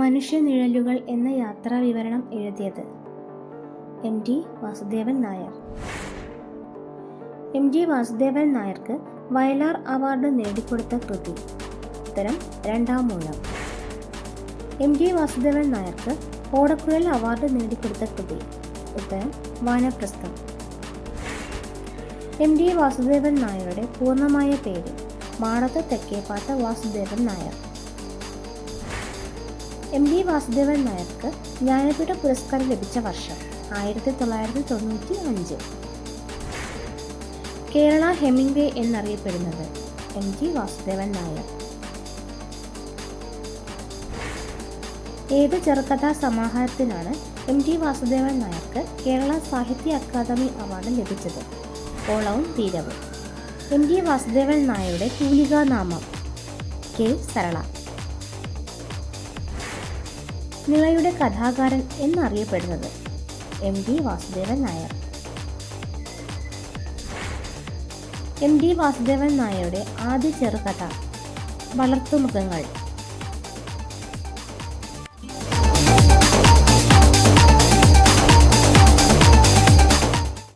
മനുഷ്യനിഴലുകൾ എന്ന യാത്രാവിവരണം എഴുതിയത് M T Vasudevan Nair. M T Vasudevan നായർക്ക് വയലാർ അവാർഡ് നേടിക്കൊടുത്ത കൃതി. ഉത്തരം രണ്ടാമൂഴം. എം ടി വാസുദേവൻ നായർക്ക് ഓടക്കുഴൽ അവാർഡ് നേടിക്കൊടുത്ത കൃതി. ഉത്തരം വാനപ്രസ്ഥം. എം ടി വാസുദേവൻ നായരുടെ പൂർണ്ണമായ പേര് മാടത്ത് തെക്കേപ്പാട്ട് വാസുദേവൻ നായർ. എം ടി വാസുദേവൻ നായർക്ക് ജ്ഞാനപീഠ പുരസ്കാരം ലഭിച്ച വർഷം 1995. കേരള ഹെമിംഗ്വേ എന്നറിയപ്പെടുന്നത് എം ടി വാസുദേവൻ നായർ. ഏത് ചെറുകഥാ സമാഹാരത്തിനാണ് എം ടി വാസുദേവൻ നായർക്ക് കേരള സാഹിത്യ അക്കാദമി അവാർഡ് ലഭിച്ചത്? ഓളവും തീരവും. എം ടി വാസുദേവൻ നായരുടെ തൂലികാനാമം കെ സരള. നിളയുടെ കഥാകാരൻ എന്നറിയപ്പെടുന്നത് M T Vasudevan Nair. M T Vasudevan നായരുടെ ആദ്യ ചെറുകഥ വളർത്തുമൃഗങ്ങൾ.